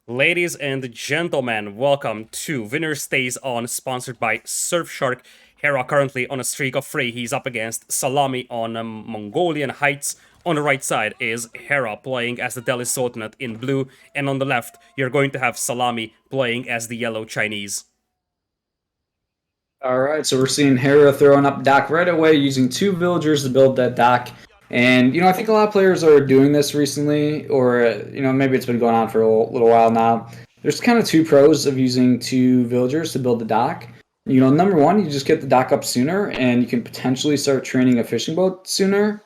Ladies and gentlemen, welcome to Winner Stays On, sponsored by Surfshark. Hera currently on a streak of 3. He's up against Szalami on Mongolian Heights. On the right side is Hera playing as the Delhi Sultanate in blue, and on the left you're going to have Szalami playing as the yellow Chinese. All right, so we're seeing Hera throwing up dock right away using 2 villagers to build that dock. And, I think a lot of players are doing this recently, or, maybe it's been going on for a little while now. There's kind of 2 pros of using 2 villagers to build the dock. Number one, you just get the dock up sooner, and you can potentially start training a fishing boat sooner.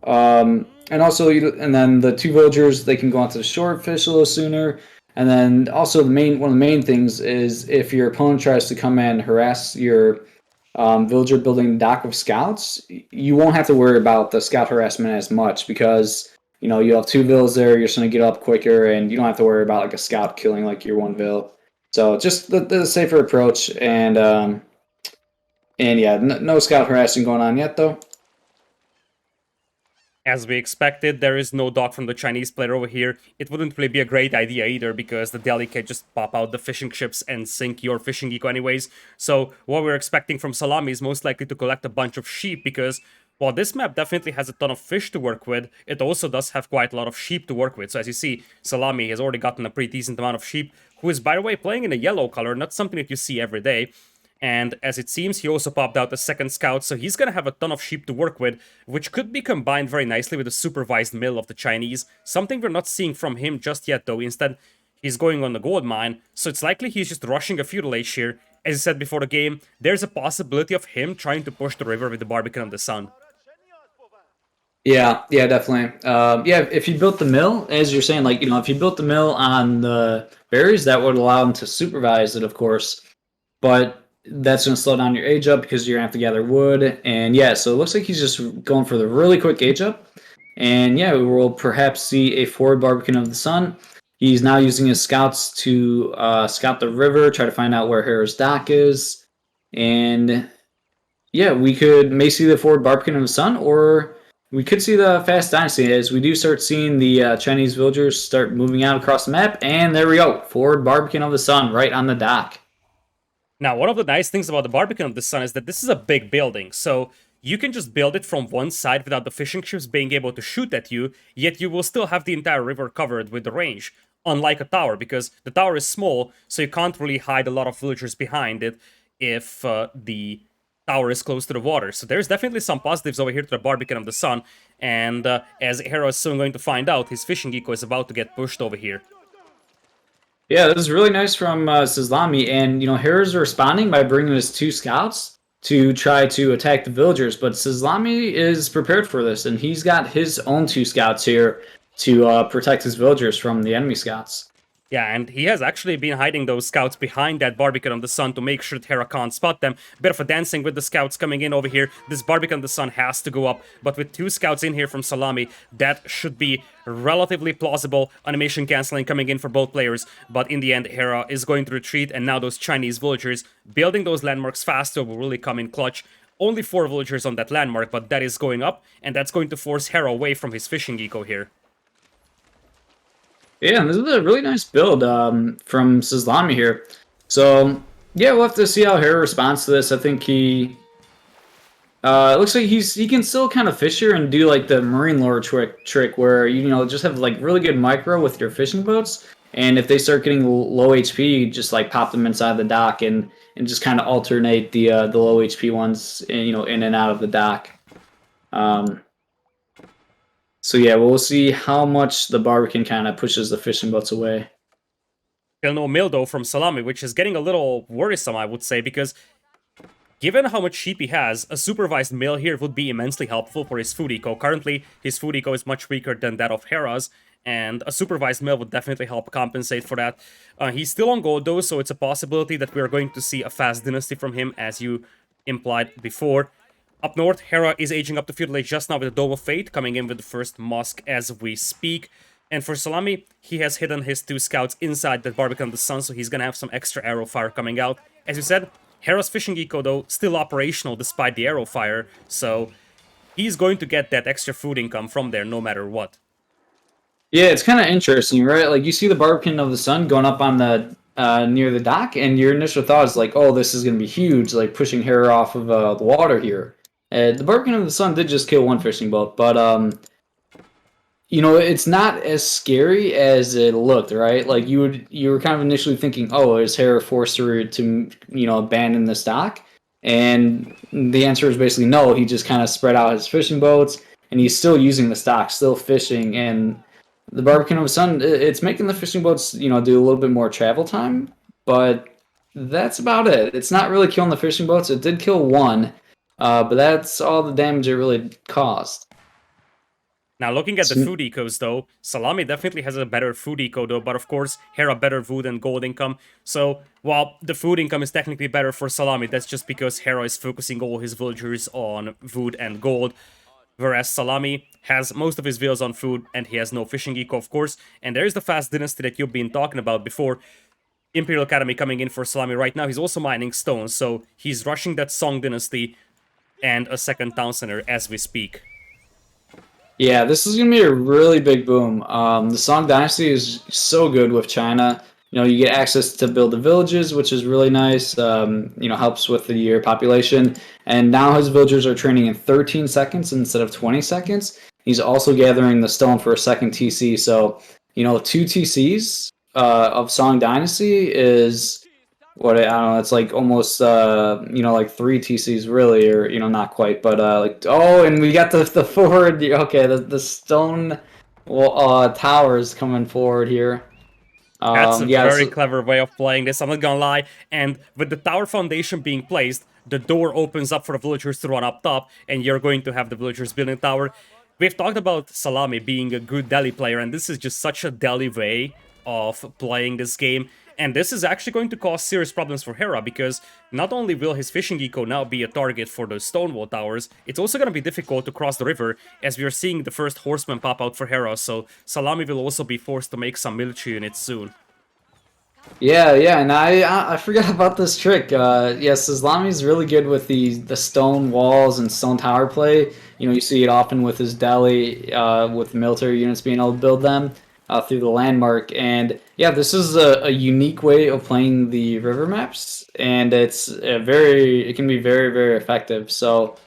And also, and then the 2 villagers, they can go onto the shore, fish a little sooner. And then also one of the main things is if your opponent tries to come and harass your villager building dock of scouts, you won't have to worry about the scout harassment as much because you have 2 vills there. You're just gonna get up quicker, and you don't have to worry about like a scout killing like your 1 vill. So just the safer approach, and yeah, no scout harassing going on yet though. As we expected, there is no dock from the Chinese player over here. It wouldn't really be a great idea either, because the Delhi can just pop out the fishing ships and sink your fishing eco anyways. So what we're expecting from Szalami is most likely to collect a bunch of sheep, because while this map definitely has a ton of fish to work with, it also does have quite a lot of sheep to work with. So as you see, Szalami has already gotten a pretty decent amount of sheep, who is, by the way, playing in a yellow color, not something that you see every day. And as it seems, he also popped out a second scout, so he's gonna have a ton of sheep to work with, which could be combined very nicely with the supervised mill of the Chinese. Something we're not seeing from him just yet, though. Instead, he's going on the gold mine, so it's likely he's just rushing a feudal age here. As I said before the game, there's a possibility of him trying to push the river with the Barbican of the Sun. Yeah, definitely. Yeah, if you built the mill, as you're saying, like, if you built the mill on the berries, that would allow him to supervise it, of course. But that's going to slow down your age up because you're going to have to gather wood. And yeah, so it looks like he's just going for the really quick age up. And yeah, we will perhaps see a forward Barbican of the Sun. He's now using his scouts to scout the river, try to find out where Hera's dock is. And yeah, we may see the forward Barbican of the Sun, or we could see the fast dynasty as we do start seeing the Chinese villagers start moving out across the map. And there we go, forward Barbican of the Sun right on the dock. Now, one of the nice things about the Barbican of the Sun is that this is a big building, so you can just build it from one side without the fishing ships being able to shoot at you, yet you will still have the entire river covered with the range, unlike a tower, because the tower is small, so you can't really hide a lot of villagers behind it if the tower is close to the water. So there's definitely some positives over here to the Barbican of the Sun, and as Hera is soon going to find out, his fishing eco is about to get pushed over here. Yeah, this is really nice from Szalami, and Hera's responding by bringing his 2 scouts to try to attack the villagers, but Szalami is prepared for this, and he's got his own 2 scouts here to protect his villagers from the enemy scouts. Yeah, and he has actually been hiding those scouts behind that Barbican of the Sun to make sure that Hera can't spot them. Bit of a dancing with the scouts coming in over here. This Barbican of the Sun has to go up, but with 2 scouts in here from Szalami, that should be relatively plausible. Animation canceling coming in for both players, but in the end, Hera is going to retreat, and now those Chinese villagers building those landmarks faster will really come in clutch. Only 4 villagers on that landmark, but that is going up, and that's going to force Hera away from his fishing eco here. Yeah, and this is a really nice build from Szalami here. So, yeah, we'll have to see how Hera responds to this. I think he... it looks like he can still kind of fish here and do like the marine lore trick where, just have like really good micro with your fishing boats. And if they start getting low HP, you just like pop them inside the dock and just kind of alternate the low HP ones, in and out of the dock. So yeah, we'll see how much the Barbican kind of pushes the fishing boats away. Still no mill though from Szalami, which is getting a little worrisome, I would say, because given how much sheep he has, a supervised mill here would be immensely helpful for his food eco. Currently, his food eco is much weaker than that of Hera's, and a supervised mill would definitely help compensate for that. He's still on gold though, so it's a possibility that we're going to see a fast dynasty from him, as you implied before. Up north, Hera is aging up to feudal age just now with the Dome of Fate, coming in with the first mosque as we speak. And for Szalami, he has hidden his 2 scouts inside the Barbican of the Sun, so he's gonna have some extra arrow fire coming out. As you said, Hera's fishing eco, though, still operational despite the arrow fire, so he's going to get that extra food income from there no matter what. Yeah, it's kind of interesting, right? Like you see the Barbican of the Sun going up on the near the dock, and your initial thought is like, "Oh, this is going to be huge, like pushing Hera off of the water here." The Barbican of the Sun did just kill one fishing boat, but you know, it's not as scary as it looked, right? Like you were kind of initially thinking, "Oh, is Hera forced to abandon this dock?" And the answer is basically no. He just kind of spread out his fishing boats, and he's still using the stock, still fishing, and the Barbican of the Sun, it's making the fishing boats, do a little bit more travel time, but that's about it. It's not really killing the fishing boats. It did kill one, but that's all the damage it really caused. Now, looking at the food ecos, though, Szalami definitely has a better food eco, though, but of course, Hera better food and gold income. So, while the food income is technically better for Szalami, that's just because Hera is focusing all his villagers on food and gold, whereas Szalami has most of his villas on food, and he has no fishing eco, of course. And there is the fast dynasty that you've been talking about before. Imperial Academy coming in for Szalami right now. He's also mining stones, so he's rushing that Song dynasty and a second town center as we speak. Yeah, this is going to be a really big boom. The Song Dynasty is so good with China. You get access to build the villages, which is really nice. Helps with your population. And now his villagers are training in 13 seconds instead of 20 seconds. He's also gathering the stone for a second TC. So, 2 TCs of Song Dynasty is what I don't know. It's like almost like 3 TCs really, or not quite, but and we got the forward. Okay, the stone towers coming forward here. That's a very clever way of playing this, I'm not gonna lie. And with the tower foundation being placed, the door opens up for the villagers to run up top, and you're going to have the villagers building a tower. We've talked about Szalami being a good Delhi player, and this is just such a Delhi way of playing this game. And this is actually going to cause serious problems for Hera, because not only will his fishing eco now be a target for those Stonewall towers, it's also going to be difficult to cross the river, as we are seeing the first horsemen pop out for Hera, so Szalami will also be forced to make some military units soon. Yeah, and I forgot about this trick. Yes, Islami's really good with the stone walls and stone tower play. You see it often with his Delhi, with military units being able to build them through the landmark. And yeah, this is a unique way of playing the river maps, and it can be very, very effective. So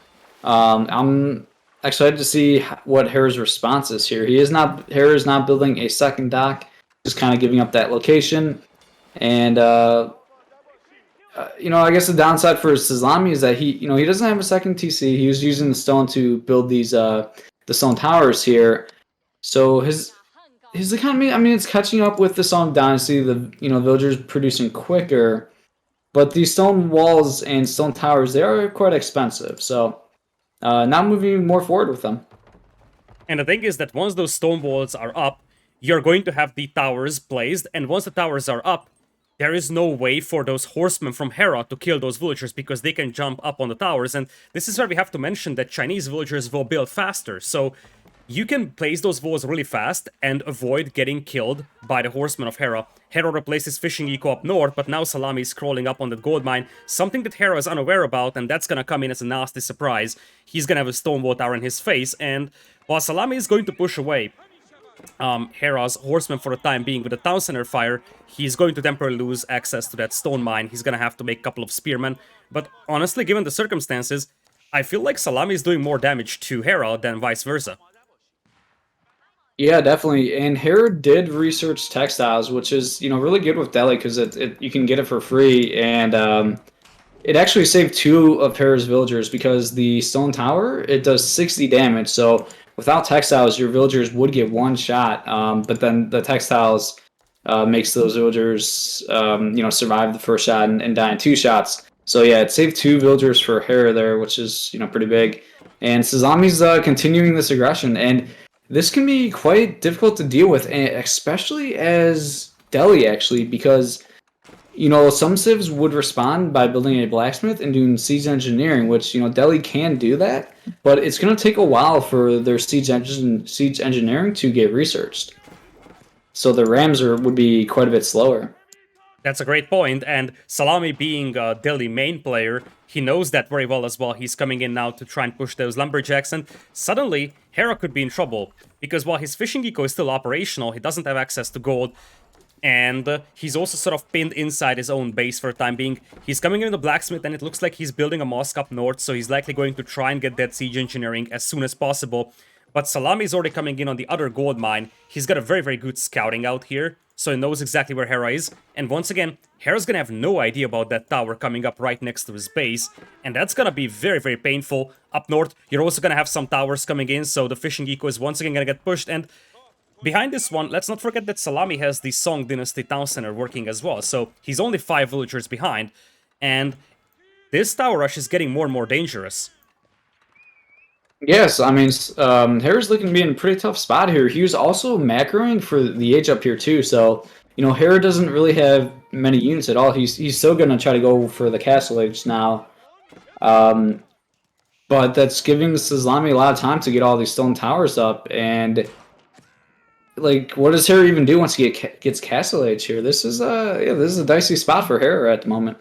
I'm excited to see what Hera's response is here. Hera is not building a second dock, just kind of giving up that location. And I guess the downside for Szalami is that he doesn't have a second TC. He was using the stone to build these the stone towers here. So his economy, I mean, it's catching up with the Song Dynasty. The villagers producing quicker, but these stone walls and stone towers, they are quite expensive. So now moving more forward with them. And the thing is that once those stone walls are up, you're going to have the towers placed, and once the towers are up, there is no way for those horsemen from Hera to kill those villagers, because they can jump up on the towers. And this is where we have to mention that Chinese villagers will build faster, so you can place those walls really fast and avoid getting killed by the horsemen of Hera. Hera replaces fishing eco up north, but now Szalami is crawling up on that gold mine, something that Hera is unaware about, and that's gonna come in as a nasty surprise. He's gonna have a stone wall tower in his face, and while Szalami is going to push away Hera's horsemen for the time being with the town center fire, he's going to temporarily lose access to that stone mine. He's gonna have to make a couple of spearmen. But honestly, given the circumstances, I feel like Szalami is doing more damage to Hera than vice versa. Yeah, definitely. And Hera did research textiles, which is really good with Delhi, because you can get it for free, and it actually saved 2 of Hera's villagers, because the stone tower, it does 60 damage. So without textiles, your villagers would get 1 shot, but then the textiles makes those villagers survive the first shot and die in 2 shots. So yeah, it saved 2 villagers for Hera there, which is pretty big. And Szalami's continuing this aggression, and this can be quite difficult to deal with, especially as Delhi, actually, because some civs would respond by building a blacksmith and doing siege engineering, which Delhi can do that, but it's going to take a while for their siege engineering to get researched. So the Rams would be quite a bit slower. That's a great point, and Szalami being a Delhi main player, he knows that very well as well. He's coming in now to try and push those lumberjacks, and suddenly Hera could be in trouble, because while his fishing eco is still operational, he doesn't have access to gold, and he's also sort of pinned inside his own base for the time being. He's coming in the blacksmith, and it looks like he's building a mosque up north, so he's likely going to try and get that siege engineering as soon as possible. But Szalami is already coming in on the other gold mine. He's got a very, very good scouting out here, so he knows exactly where Hera is. And once again, Hera's gonna have no idea about that tower coming up right next to his base, and that's gonna be very, very painful. Up north, you're also gonna have some towers coming in, so the fishing eco is once again gonna get pushed, and behind this one, let's not forget that Szalami has the Song Dynasty Town Center working as well, so he's only 5 villagers behind, and this tower rush is getting more and more dangerous. Yes, I mean, Hera's looking to be in a pretty tough spot here. He was also macroing for the age up here too, so you know Hera doesn't really have many units at all. He's still gonna try to go for the castle age now, but that's giving Szalami a lot of time to get all these stone towers up. And like, what does Hera even do once he gets castle age here? This is a dicey spot for Hera at the moment.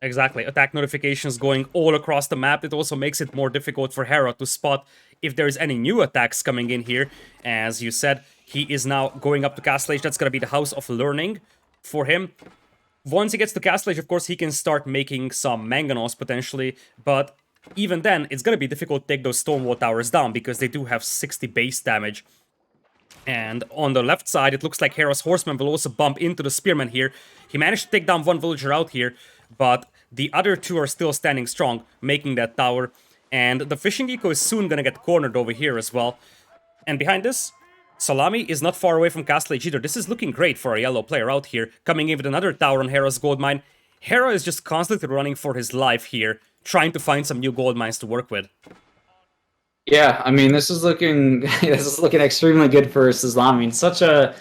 Exactly, attack notifications going all across the map. It also makes it more difficult for Hera to spot if there's any new attacks coming in here. As you said, he is now going up to Castle Age. That's going to be the House of Learning for him. Once he gets to Castle Age, of course, he can start making some mangonels potentially, but even then, it's going to be difficult to take those Stonewall Towers down because they do have 60 base damage. And on the left side, it looks like Hera's Horseman will also bump into the Spearman here. He managed to take down one villager out here, but the other two are still standing strong, making that tower. And the fishing eco is soon gonna get cornered over here as well. And behind this, Szalami is not far away from Castle Age either. This is looking great for a yellow player out here, coming in with another tower on Hera's gold mine. Hera is just constantly running for his life here, trying to find some new gold mines to work with. Yeah, I mean, this is looking extremely good for Szalami. It's such a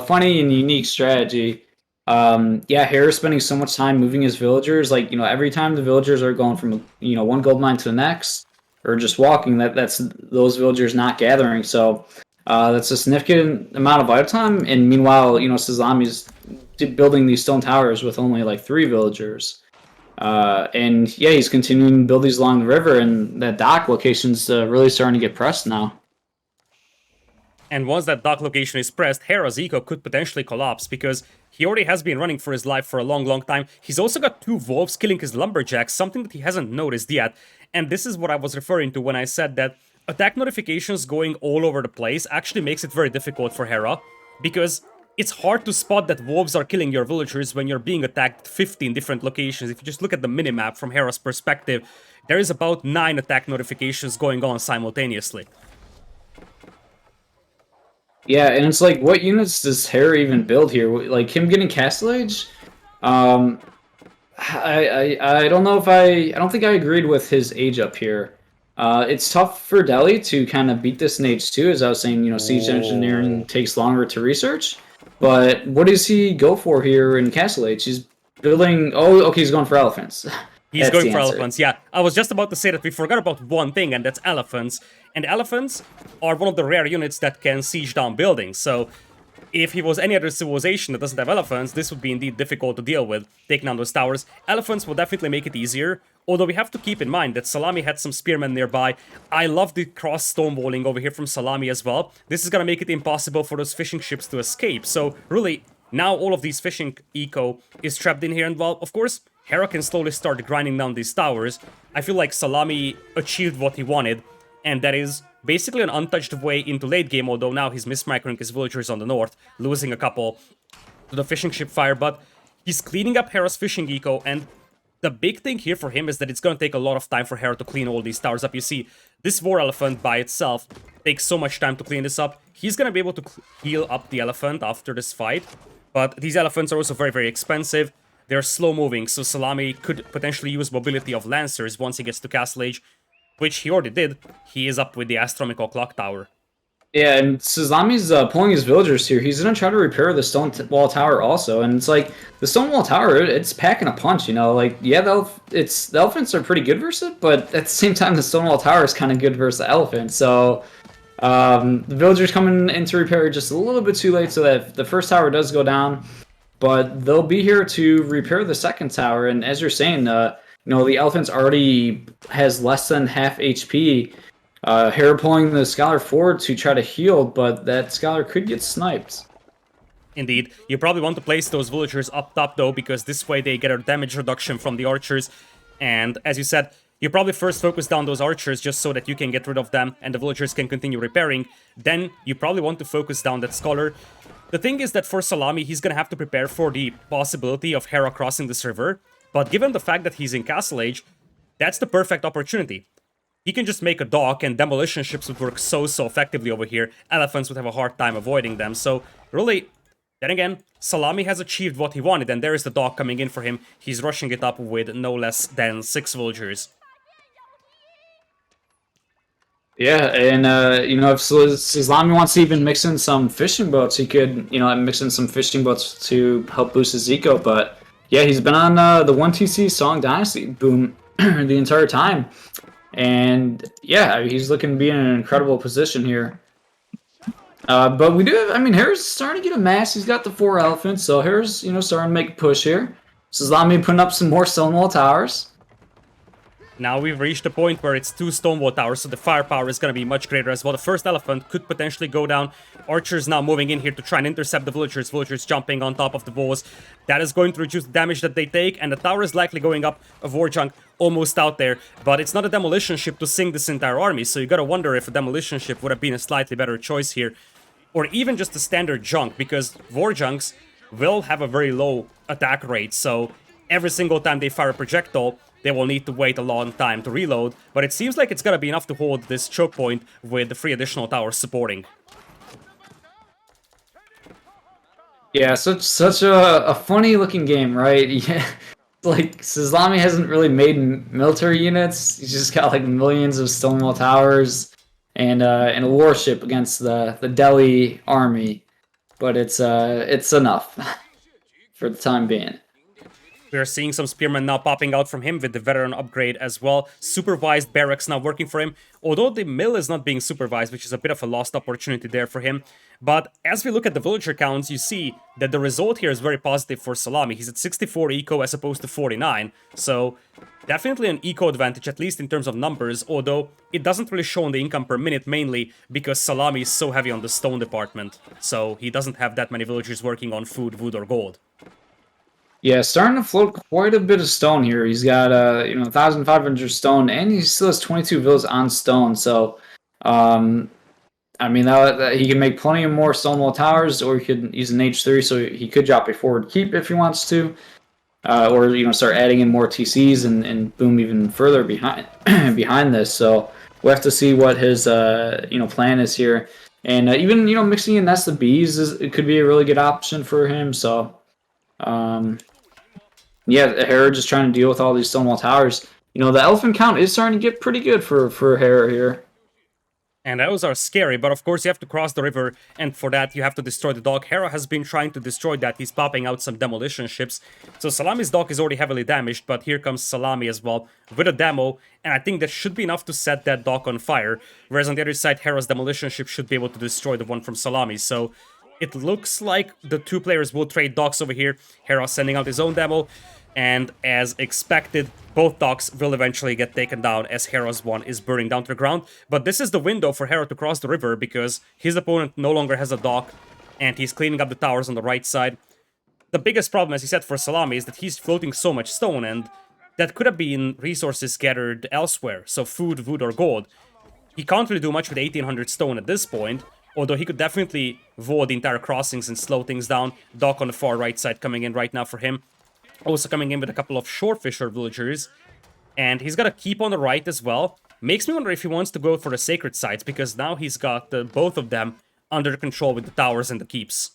funny and unique strategy. Yeah, Hera's spending so much time moving his villagers. Like, every time the villagers are going from one gold mine to the next, or just walking, that's those villagers not gathering. So that's a significant amount of vital time. And meanwhile, Szalami's building these stone towers with only like 3 villagers. And yeah, he's continuing to build these along the river, and that dock location's really starting to get pressed now. And once that dock location is pressed, Hera's eco could potentially collapse, because he already has been running for his life for a long, long time. He's also got 2 wolves killing his lumberjacks, something that he hasn't noticed yet. And this is what I was referring to when I said that attack notifications going all over the place actually makes it very difficult for Hera, because it's hard to spot that wolves are killing your villagers when you're being attacked at 15 different locations. If you just look at the minimap from Hera's perspective, there is about 9 attack notifications going on simultaneously. Yeah, and it's like, what units does Hera even build here? Like, him getting Castle Age? I don't know if I don't think I agreed with his age up here. It's tough for Delhi to kind of beat this in age 2, as I was saying, siege engineering takes longer to research. But what does he go for here in Castle Age? He's building... Oh, okay, he's going for elephants. He's going for elephants, yeah. I was just about to say that we forgot about one thing, and that's elephants. And elephants are one of the rare units that can siege down buildings, so if he was any other civilization that doesn't have elephants, this would be indeed difficult to deal with, taking down those towers. Elephants will definitely make it easier, although we have to keep in mind that Szalami had some spearmen nearby. I love the cross stonewalling over here from Szalami as well. This is gonna make it impossible for those fishing ships to escape, so really, now all of these fishing eco is trapped in here, and well, of course, Hera can slowly start grinding down these towers. I feel like Szalami achieved what he wanted, and that is basically an untouched way into late game, although now he's mismicroing his villagers on the north, losing a couple to the fishing ship fire, but he's cleaning up Hera's fishing eco, and the big thing here for him is that it's going to take a lot of time for Hera to clean all these towers up. You see, this war elephant by itself takes so much time to clean this up. He's going to be able to heal up the elephant after this fight, but these elephants are also very, very expensive. They're slow moving, so Szalami could potentially use mobility of Lancers once he gets to Castle Age, which he already did. He is up with the Astronomical Clock Tower. Yeah, and Szalami's pulling his villagers here. He's going to try to repair the stone wall tower also, and it's like, the stone wall tower, it's packing a punch, like, yeah, the elephants are pretty good versus it, but at the same time, the stone wall tower is kind of good versus the elephant, so the villagers coming in to repair just a little bit too late, so that if the first tower does go down, but they'll be here to repair the second tower. And as you're saying, the elephant's already has less than half HP. Hera pulling the scholar forward to try to heal, but that scholar could get sniped. Indeed. You probably want to place those villagers up top, though, because this way they get a damage reduction from the archers. And as you said, you probably first focus down those archers just so that you can get rid of them and the villagers can continue repairing. Then you probably want to focus down that scholar. The thing is that for Szalami, he's gonna have to prepare for the possibility of Hera crossing this river. But given the fact that he's in Castle Age, that's the perfect opportunity. He can just make a dock, and demolition ships would work so effectively over here. Elephants would have a hard time avoiding them. So, really, then again, Szalami has achieved what he wanted, and there is the dock coming in for him. He's rushing it up with no less than 6 villagers. Yeah, and, if Szalami wants to even mix in some fishing boats, he could, mix in some fishing boats to help boost his eco. But, yeah, he's been on the 1TC Song Dynasty boom the entire time. And, yeah, he's looking to be in an incredible position here. But we do have, Hera's starting to get a mass. He's got the 4 elephants, so Hera's, starting to make a push here. Szalami putting up some more Stonewall towers. Now we've reached a point where it's 2 Stonewall towers, so the firepower is going to be much greater as well. The first elephant could potentially go down. Archers now moving in here to try and intercept the villagers. Villagers jumping on top of the walls. That is going to reduce the damage that they take, and the tower is likely going up. A war junk almost out there, but it's not a demolition ship to sink this entire army, so you gotta wonder if a demolition ship would have been a slightly better choice here. Or even just a standard junk, because war junks will have a very low attack rate, so every single time they fire a projectile, they will need to wait a long time to reload, but it seems like it's gonna be enough to hold this choke point with the 3 additional towers supporting. Yeah, such a funny looking game, right? Yeah, like Szalami hasn't really made military units. He's just got like millions of Stonewall towers and a warship against the Delhi army, but it's enough for the time being. We are seeing some spearmen now popping out from him with the veteran upgrade as well. Supervised barracks now working for him, although the mill is not being supervised, which is a bit of a lost opportunity there for him. But as we look at the villager counts, you see that the result here is very positive for Szalami. He's at 64 eco as opposed to 49, so definitely an eco advantage, at least in terms of numbers, although it doesn't really show on the income per minute, mainly because Szalami is so heavy on the stone department, so he doesn't have that many villagers working on food, wood, or gold. Yeah, starting to float quite a bit of stone here. He's got 1,500 stone, and he still has 22 villas on stone. So, that he can make plenty of more Stonewall towers, or he could use an H3, so he could drop a forward keep if he wants to, or start adding in more TCs and boom even further behind behind this. So we'll have to see what his plan is here, and even mixing in Nest of Bees it could be a really good option for him. So. Yeah, Hera just trying to deal with all these Stonewall towers. The elephant count is starting to get pretty good for Hera here. And those are scary, but of course you have to cross the river, and for that you have to destroy the dock. Hera has been trying to destroy that. He's popping out some demolition ships. So Szalami's dock is already heavily damaged, but here comes Szalami as well with a demo, and I think that should be enough to set that dock on fire. Whereas on the other side, Hera's demolition ship should be able to destroy the one from Szalami. So it looks like the 2 players will trade docks over here. Hera sending out his own demo. And as expected, both docks will eventually get taken down as Hera's one is burning down to the ground. But this is the window for Hera to cross the river because his opponent no longer has a dock and he's cleaning up the towers on the right side. The biggest problem, as he said, for Szalami is that he's floating so much stone, and that could have been resources gathered elsewhere, so food, wood, or gold. He can't really do much with 1800 stone at this point, although he could definitely wall the entire crossings and slow things down. Dock on the far right side coming in right now for him. Also coming in with a couple of shorefisher villagers. And he's got a keep on the right as well. Makes me wonder if he wants to go for the sacred sites, because now he's got both of them under control with the towers and the keeps.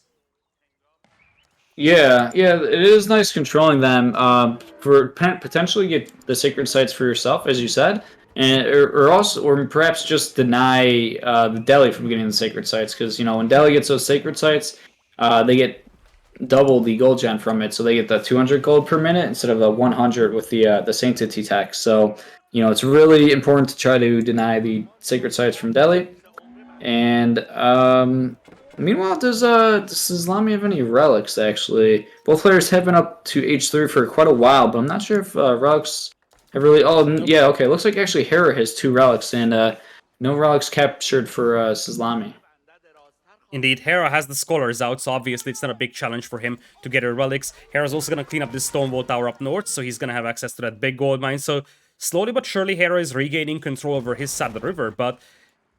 Yeah, it is nice controlling them. For potentially get the sacred sites for yourself, as you said, and or perhaps just deny the Delhi from getting the sacred sites, because when Delhi gets those sacred sites, they get double the gold gen from it, so they get the 200 gold per minute instead of the 100 with the sanctity tech. So it's really important to try to deny the sacred sites from Delhi. And Meanwhile, does Szalami have any relics, actually? Both players have been up to H3 for quite a while, but I'm not sure if relics have really... Oh, Nope. yeah, okay. Looks like actually Hera has 2 relics, and no relics captured for Szalami. Indeed, Hera has the scholars out, so obviously it's not a big challenge for him to get her relics. Hera's also going to clean up this stone wall tower up north, so he's going to have access to that big gold mine. So slowly but surely, Hera is regaining control over his side of the river, but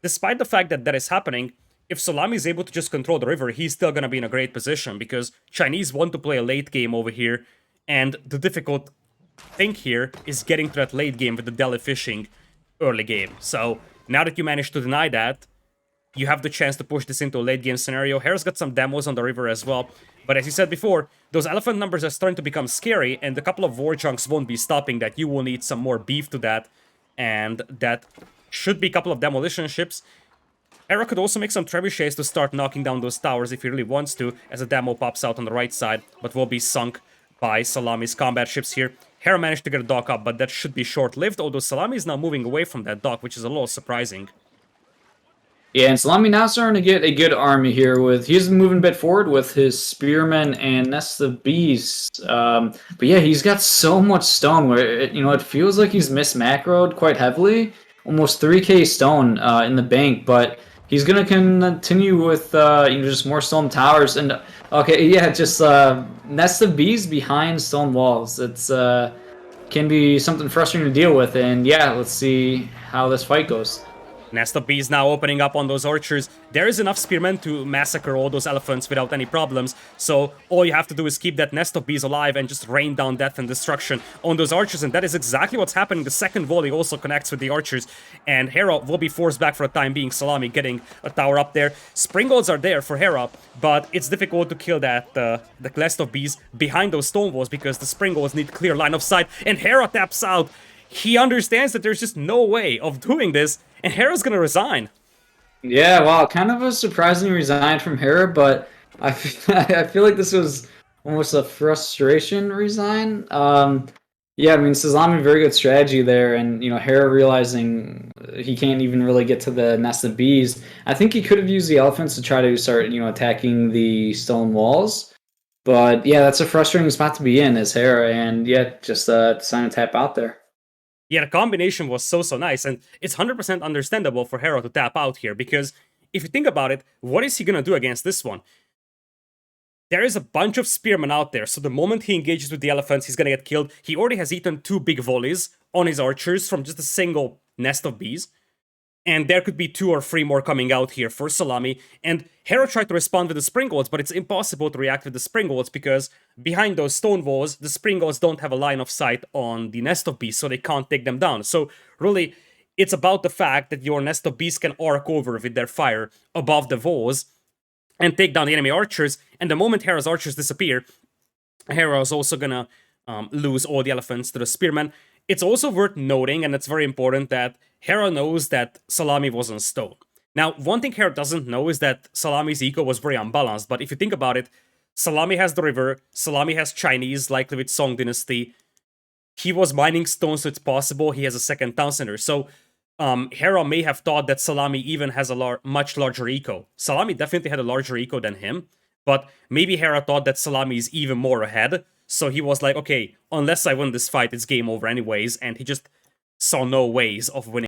despite the fact that that is happening, if Szalami is able to just control the river, he's still going to be in a great position, because Chinese want to play a late game over here, and the difficult thing here is getting to that late game with the deli fishing early game. So now that you managed to deny that, you have the chance to push this into a late game scenario. Hera's got some demos on the river as well. But as you said before, those elephant numbers are starting to become scary, and a couple of war chunks won't be stopping that. You will need some more beef to that, and that should be a couple of demolition ships. Hera could also make some trebuchets to start knocking down those towers if he really wants to, as a demo pops out on the right side, but will be sunk by Szalami's combat ships here. Hera managed to get a dock up, but that should be short-lived, although Szalami is now moving away from that dock, which is a little surprising. Yeah, and Szalami now starting to get a good army here. He's moving a bit forward with his spearmen and nests of bees. But yeah, he's got so much stone where it feels like he's mismacroed quite heavily, almost 3k stone in the bank. But he's gonna continue with just more stone towers and okay, yeah, just nests of bees behind stone walls. It's can be something frustrating to deal with. And yeah, let's see how this fight goes. Nest of Bees now opening up on those archers. There is enough spearmen to massacre all those elephants without any problems, so all you have to do is keep that Nest of Bees alive and just rain down death and destruction on those archers, and that is exactly what's happening. The second volley also connects with the archers, and Hera will be forced back for a time being. Szalami getting a tower up there. Springolds are there for Hera, but it's difficult to kill that the Nest of Bees behind those stone walls because the Springolds need clear line of sight, and Hera taps out. He understands that there's just no way of doing this, and Hera's gonna resign. Yeah, wow, kind of a surprising resign from Hera, but I feel like this was almost a frustration resign. Yeah, I mean, Szalami, very good strategy there, and Hera realizing he can't even really get to the nest of bees. I think he could have used the elephants to try to start, attacking the stone walls. But yeah, that's a frustrating spot to be in as Hera, and yeah, just deciding to tap out there. Yeah, the combination was so nice, and it's 100% understandable for Hera to tap out here, because if you think about it, what is he gonna do against this one? There is a bunch of spearmen out there, so the moment he engages with the elephants, he's gonna get killed. He already has eaten 2 big volleys on his archers from just a single nest of bees. And there could be 2 or 3 more coming out here for Szalami. And Hera tried to respond with the Springolds, but it's impossible to react with the Springolds because behind those stone walls, the Springolds don't have a line of sight on the nest of bees, so they can't take them down. So really, it's about the fact that your nest of bees can arc over with their fire above the walls and take down the enemy archers. And the moment Hera's archers disappear, Hera is also gonna lose all the elephants to the spearmen. It's also worth noting, and it's very important, that Hera knows that Szalami was on stone. Now, one thing Hera doesn't know is that Szalami's eco was very unbalanced, but if you think about it, Szalami has the river, Szalami has Chinese, likely with Song Dynasty. He was mining stone, so it's possible he has a second town center. So Hera may have thought that Szalami even has a much larger eco. Szalami definitely had a larger eco than him, but maybe Hera thought that Szalami is even more ahead. So he was like, okay, unless I win this fight, it's game over anyways, and he just saw no ways of winning.